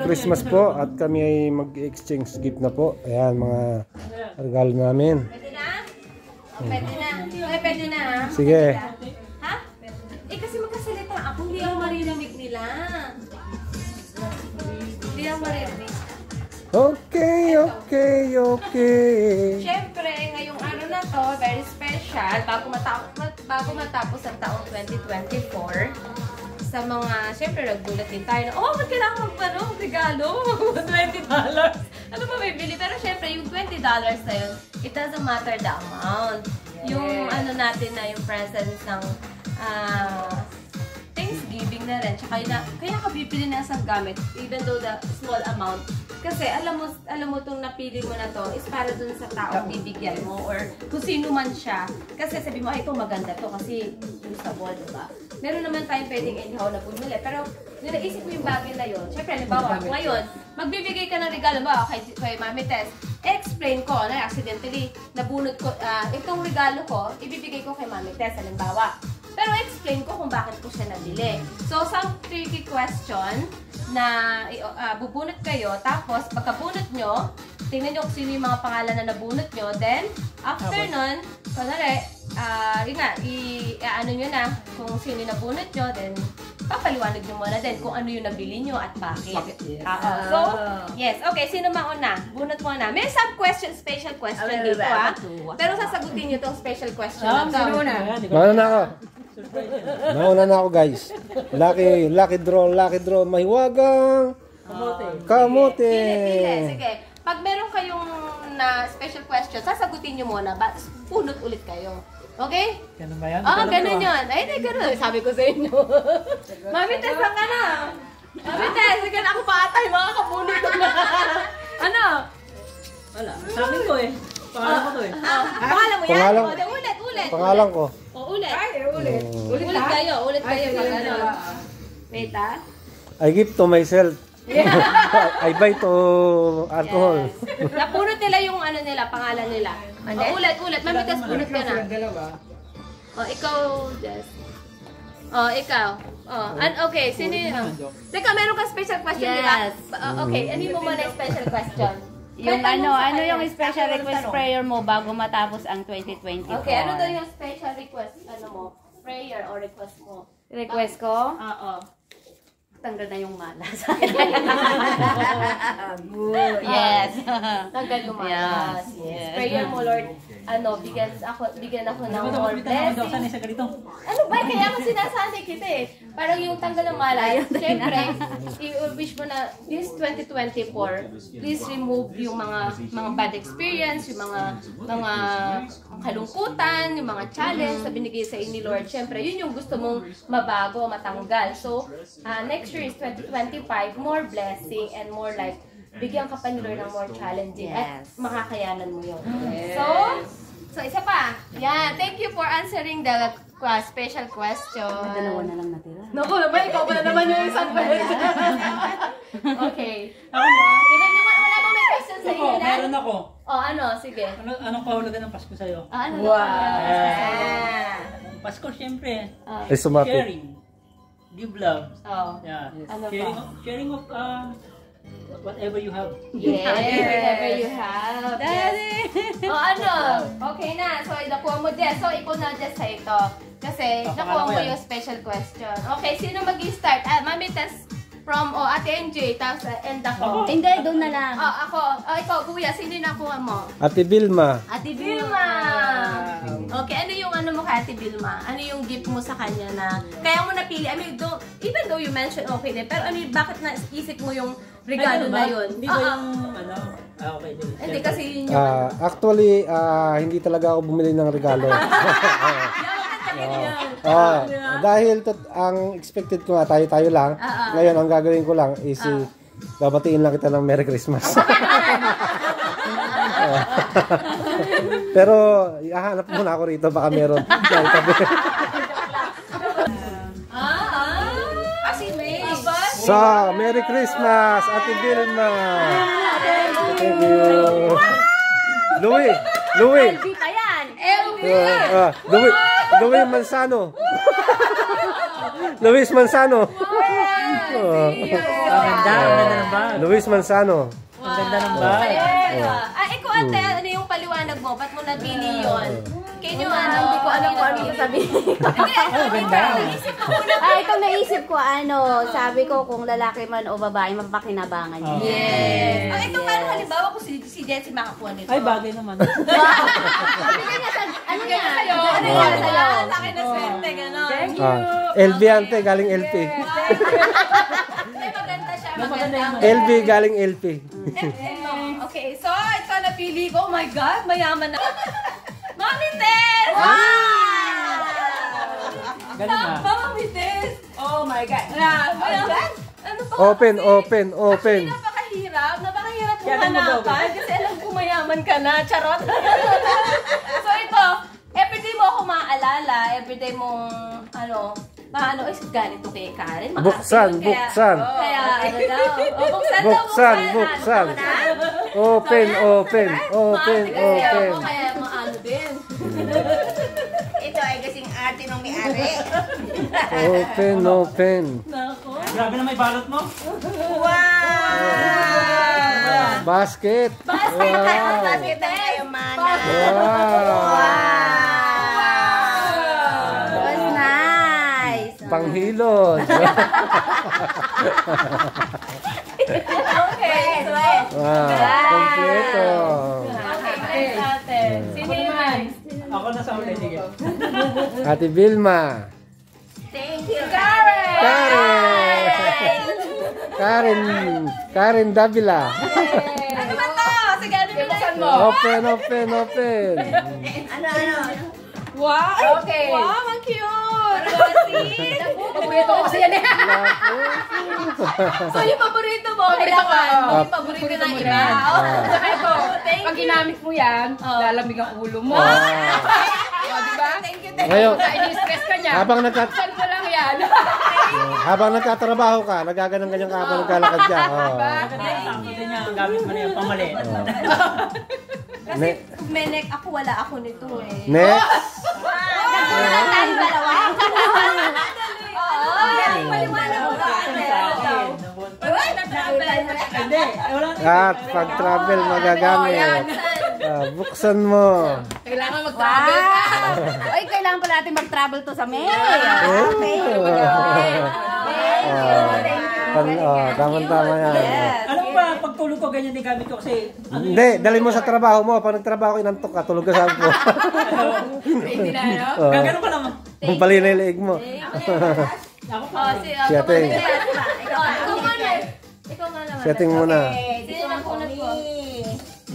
Christmas po at kami ay mag-exchange gift na po. Ayan, mga regalo namin. Pwede na? Pwede na. Ay, pwede na ha? Sige. Ha? Eh kasi magkasalita ako, hindi ako marinig nila. Hindi ako marinig. Okay. Siyempre, ngayong araw na to, very special, bago matapos ang taong 2024, sa mga, siyempre, naggulat din tayo na, oh, ba't kailangan regalo? $20. Ano ba may bili? Pero siyempre, yung $20 na yun, it doesn't matter the amount. Yes. Yung ano natin na, yung presence ng Thanksgiving na rin. Tsaka kaya ka bibili na isang gamit, even though the small amount. Kasi alam mo itong napili mo na to is para dun sa tao bibigyan mo or kung sino man siya. Kasi sabi mo, ay ito maganda to kasi usable, diba? Meron naman tayong pwedeng anyhow na bumili. Pero ninaisip ko yung bagay na yun. Siyempre, halimbawa, ngayon, magbibigay ka ng regalo ba kay Mami Tess? Explain ko na accidentally nabunot ko, itong regalo ko, ibibigay ko kay Mami Tess, halimbawa. Pero explain ko kung bakit ko siya nabili. So, some tricky question na bubunot kayo, tapos pagkabunot nyo, tingnan nyo kung sino yung mga pangalan na nabunot nyo, then, after nun, kunwari, yun nga, ano nyo na kung sino yung nabunot nyo, then, papaliwanag nyo muna din kung ano yung nabili nyo at bakit. So, yes, okay, sino mauna? Bunot mo na. May some question, special question dito pero sasagutin nyo itong special question na ito. Mauna na ako. Mauna na ako, guys. Lucky draw, mahiwagang kamote. Sige. Pag meron kayong na special question, sasagutin nyo muna. Punot ulit kayo. Okay? Ganun ba yan? Oo, ganun yun. Ay, hindi, ganun. Sabi ko sa inyo. Mami Tess, lang ka na. Mami Tess, sige na ako pa atay, makakabunot ko na. Ano? Wala. Sabi ko eh. Pangalan ko to eh. Pangalan mo yan? Pangalan. Ulit. Pangalan ko. Ulit. Ay, ulit. Ulit kayo. Pag ano. Wait ha? I give to myself. I buy to alcohol. Yes. Napunot nila yung ano nila, pangalan nila. Ulit. Mami Tess, punot ka na. Ikaw, Jess. Ikaw. Okay, sino yun? Teka, meron ka special question, di ba? Okay, ano mo muna yung special question? Yung ano yung special request prayer mo bago matapos ang 2024? Okay, ano daw yung special request, mo? Prayer or request mo? Request ko? Oo. Tanggal na yung malas. Good. Yes. Tanggal yung malas. Yes. Prayer mo, Lord, bigyan ako ng more blessing. Ano ba? Kaya ako sinasanay kita eh. Parang yung tanggal ng malas. Siyempre, i-wish mo na this 2024, please remove yung mga bad experience, yung mga kalungkutan, yung mga challenge na binigay sa inyo, Lord. Siyempre, yun yung gusto mong mabago, matanggal. So, next year is 2025, more blessing and more like, bigyan ka pa ni Lord ng more challenging at makakayanan mo yun. Yes. So isa pa. Yeah, thank you for answering the special question. Dalawa na lang natira. Naku naman, ikaw pa na naman yung isang question. Okay. Tignan nyo, wala bang may question sa inyo na? Meron ako. Ano? Sige. Anong kahulugan ng Pasko sa'yo? Ano Wow. Pasko, syempre. Sharing. Give love. Yeah. Ano Sharing of whatever you have. Yes, whatever you have. Daddy! Okay na. So, nakuha mo Jess. So, ikaw na Jess sa ito. Kasi, nakuha mo yung special question. Okay, sino mag-i-start? Mami Tess from Ate MJ, tapos end ako. Hindi, doon na lang. Ikaw, kuya, sino yung nakuha mo? Ate Vilma. Ate Vilma! Okay, ano yung mo kay Ate Vilma? Ano yung gift mo sa kanya na kaya mo napili? I mean, even though you mentioned okay din, pero bakit naisip mo yung regalo na yun? Hindi ba yung okay. Hindi kasi yun yung Actually, hindi talaga ako bumili ng regalo. Dahil ang expected ko nga tayo lang. Ngayon, ang gagawin ko lang is babatiin lang kita ng Merry Christmas. Pero ihahanap muna ako rito, baka meron. So, Merry Christmas, Ate Vilma. Thank you. Louie. LB pa yan. Louie Manzano. Luis Manzano. Ang ganda ng bag. Luis Manzano. Ang ganda ng bag. Ikaw ate, ano yung paliwanag mo? Ba't mo napili yun? Can you hindi ko alam kung ano yung sabihin. Itong naisip ko, sabi ko kung lalaki man o babae, mapakinabangan niya. Yes. Ito paano halimbawa kung si Jessie makakuha nito? Ay, bagay naman. Ano nga sa'yo? Ano yan sa'yo? Sa akin na swerte, gano'n. Thank you. LB ante, galing LP. Maganda siya, maganda. LB galing LP. Okay, so ito napili ko. Oh my God, mayaman na. Mami Tess! Wow! Galing nga. Mami Tess! Oh my God. Ano pa? Open. Napakahirap kung hanapan kasi alam ko mayaman ka na. Charot. So ito, everyday mo ako maaalala, everyday mong, paano, ganito kay Karen. Buksan. Kaya, ano daw? Buksan. Open. Kaya maano din. Ito ay kasing arte ng may-ari. Open. Grabe na may balot mo. Basket. Bakit ang kayo mana? Was nice. Panghilod. Okay. Kompleto. Ate. Sino naman? Ako na sa ulit. Sige. Ate Vilma. Thank you. Karen Davila. Ano ba to? Sige, ano binuksan mo? Open. Ano? Wow! Okay. Wow, ang cute! Paborito ko kasi yan eh. So, yung paborito mo, kailangan yung paborito ng iba. Saka ito, pag ginamit mo yan, lalamig ang ulo mo. Diba? Thank you. Ngayon, I-stress ka niya. Saan ko lang yan? habang nagtatrabaho ka, nagaganang-ganyan ka habang naglalakad ka. Sakto din niya ang gamit mo na yung pamali. Kasi kung may neck ako, wala ako nito eh. Next. Tayong dalawa. Paliwanag mo ba? Hindi. Wala na. At pag-travel magagamit. Buksan mo. Kailangan mag-travel ka. Ay, kailangan pala natin mag-travel to sa May. Tama-tama yan. Alam mo ba, pagtulog ko ganyan din gamit ko kasi... Hindi, dalhin mo sa trabaho mo. Pag nagtrabaho ka, inantok ka, tulog ka sa po. Gagano ka naman. Kung palinay leeg mo. Ako pa. Setting. Ikaw nga naman. Setting muna. Sino ang kunat ko?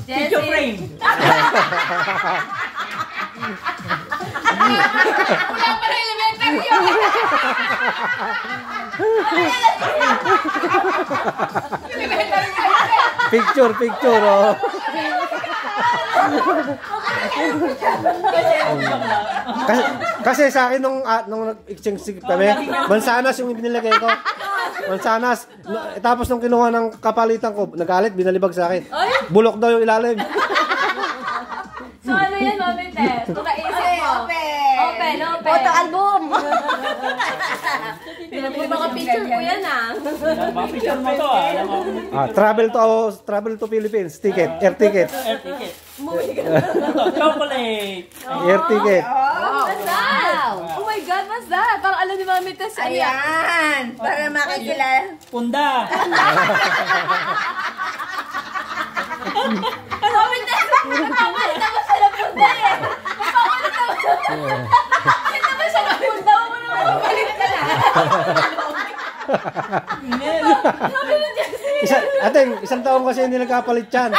Picture frame. Wala pa na elementary yun. Picture, oh. Kasi sa akin nung nag-exchange kami, mansanas yung binilagay ko. Mansanas. Tapos nung kinuha ng kapalitan ko, nagalit, binalibag sa akin. Bulok daw yung ilalim. So ano yan, Mami Tess? Kung naisip mo. Open. Photo album. Baka picture ko yan ah. Mga picture mo to ah. Travel to Philippines. Ticket. Air ticket. Air ticket. Chocolate. Air ticket. What's that? Oh my God, what's that? Parang alam ni Mami Tess. Ayan. Para makikilala. Punda. Mami Tess, napapalit naman siya na punta eh. Napapalit naman siya. Napapalit naman siya na punta. Huwag mo naman mapalit ka na. Isang taon kasi hindi nagkapalit yan.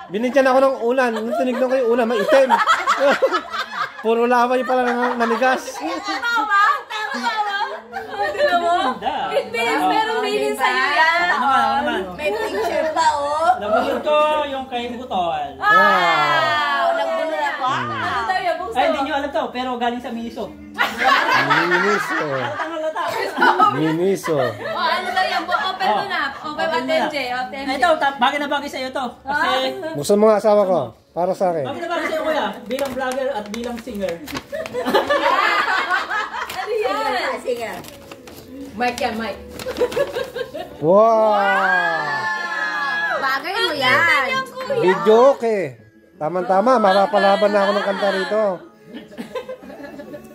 Binintyan ako ng ulan. Nung tinignan ko yung ulan, maitim. Puro laway pala nanigas. Tama. Tignan mo. It means merong meaning sa'yo yan. Ako naman. May picture pa, oh. Nabunod ko yung kay Butol. Wow! Nagbunod ako. Ano daw yan? Buksan Ay, mo. hindi nyo alam to, pero galing sa Miniso. Miniso. Ano daw yan? Open mo na. Open at MJ. Ito, bagay na bagay sa'yo to. Kasi, Buksan mo nga asawa ko. Para sa akin. bagay na bagay sa'yo kuya. Bilang vlogger at bilang singer. Ano yan? Sige. Mic yan, mic. Wow! Bagay mo yan. Video okay. Tama-tama, mapapalaban na ako ng kanta rito.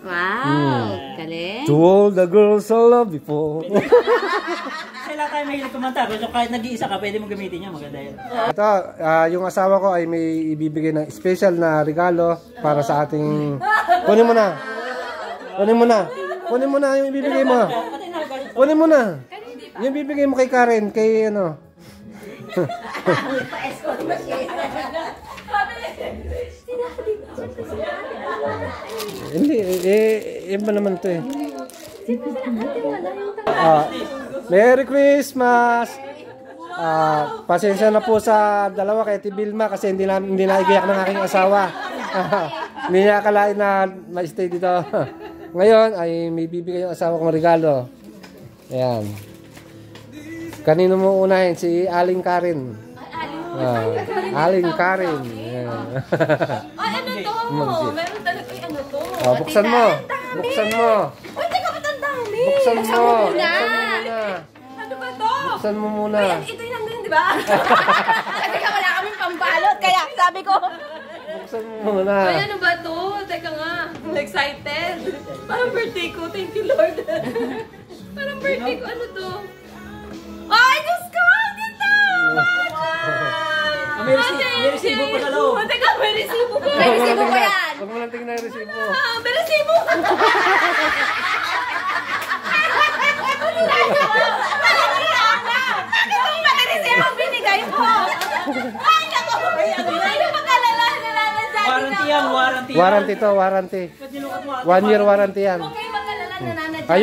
Wow, galing. To all the girls I love before. Kailangan tayo mahilig kumanta. Pero kahit nag-iisa ka, pwede mo gamitin yan. Maganda yun. Ito, yung asawa ko ay may ibibigay ng special na regalo para sa ating... Kunin mo na. Kunin mo na. Kunin mo na yung ibibigay mo. Kunin mo na. Yung ibibigay mo kay Karen, kay ano. Hindi, yun ba naman ito eh. Merry Christmas! Pasensya na po sa dalawa kay Vilma kasi hindi na igayak ng aking asawa. Hindi niya akalain na ma-stay dito. Ngayon ay may bibigay yung asawa kong regalo. Ayan. Kanino mo unahin? Si Aling Karen. Aling Karen. Ayan. Ay, ano to? Meron talaga yung ano to. Buksan mo. Buksan mo. Uy, teka, ba't ang dami? Buksan mo. Buksan mo muna. Ano ba to? Buksan mo muna. Ito yung nandun, di ba? Kasi ka wala kaming pambalot. Kaya sabi ko, Buksan mo muna. Ay, ano ba to? Teka nga. I'm excited. Parang birthday ko. Thank you, Lord. Parang birthday ko. Ano to? Ay, Diyos ko! Ang ganda! May resibo pa sa loob. Teka, may resibo pa. may resibo ko yan. Huwag mo lang tingnan yung resibo. May resibo! Binigay mo! Ay, naku! Ay, makalala, nalalazadin Warranty yan, warranty. Warranty to, warranty. 1 year warranty yan. Okay, makalala, nananadyan.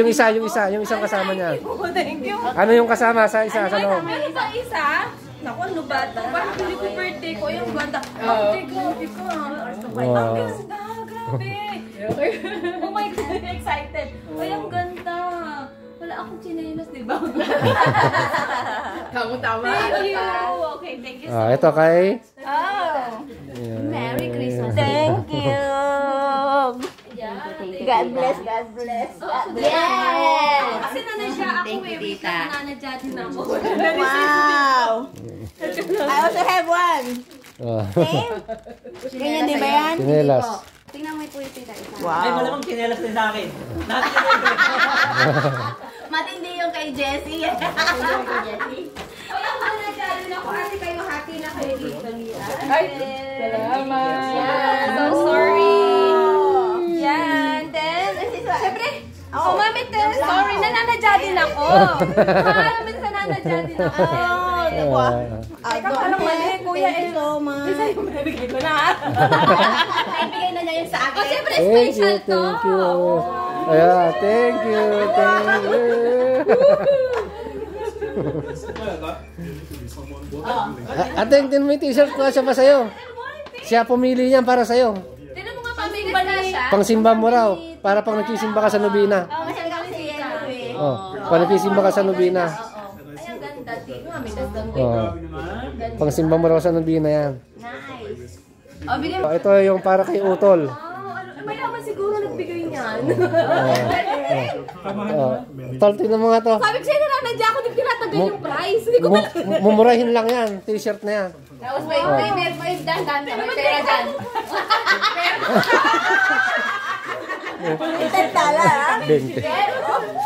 Yung isang kasama niya. Thank you. Ano yung kasama sa isa sa loob? May isa? Naku, ano ba ito? Parang pili ko birthday ko. Yung banda. Grabe ko. Ang ganda. Grabe. Oh my God, excited. Ay, ang ganda. Wala akong chinelas, di ba? Tama-tama. Thank you. Okay, thank you so much. Ito kay... Merry Christmas. Thank you. God bless, God bless. Yes! Kasi nanadya ako Thank you, eh. Wait tita. lang, nanadya din ako. Wow! I also have one. Ganyan din ba yan? Sinelas. Tingnan mo po yung tita isa. Ay, Wow. malamang chinelas din sa akin. Natin Matindi yung kay Jessie. Ay, ang nanadya din ako. Ate, kayo happy na kayo dito. Ay, salamat. Yeah, so sorry. Yan, then, syempre, mami, sorry, nananadya din ako. Parang minsan nanadya din ako. Teka, parang mali, kuya, Thank you so much. Isa yung nabigay ko na. Naibigay na niya yun sa akin. Oh, syempre, Thank special you, to. thank you. Ayan, thank you, thank you. Ate, din mo yung t-shirt ko siya pa sa'yo. Siya pumili niyan para sa'yo. Tinan mo nga, pamilis na siya. Pangsimba mo raw. Para pang nagsisimba ka sa nobina. Masyal kami si Yelo eh. Oh, pang nagsisimba ka sa nobina. Ay, ang ganda. Tino, kami das doon. Oh, pangsimba mo raw sa nobina yan. Nice. Oh, bigyan mo. Oh, ito yung para kay Utol. Mayaman siguro nagbigay niyan. Oh, Tol, tingnan mo nga to. Sabi ko sa'yo, nananadya ako, di tinatagal yung price. Hindi ko pala. Mumurahin lang yan, t-shirt na yan. Tapos may dandan ka, may pera dyan. Intent tala ha? 20.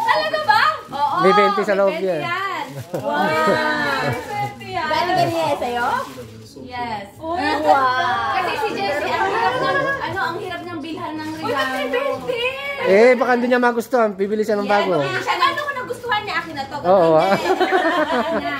Talaga ba? Oo. May 20 sa loob may 20 yan. Wow. May 20 yan. Binigay niya sa'yo? Yes. Wow! Kasi si Jessie, ang hirap niyang bilhan ng regalo. Uy, Eh, baka hindi niya magustuhan. Bibili siya ng bago. Siya, ano ko nagustuhan niya? Akin na to. Oo, Ganun niya.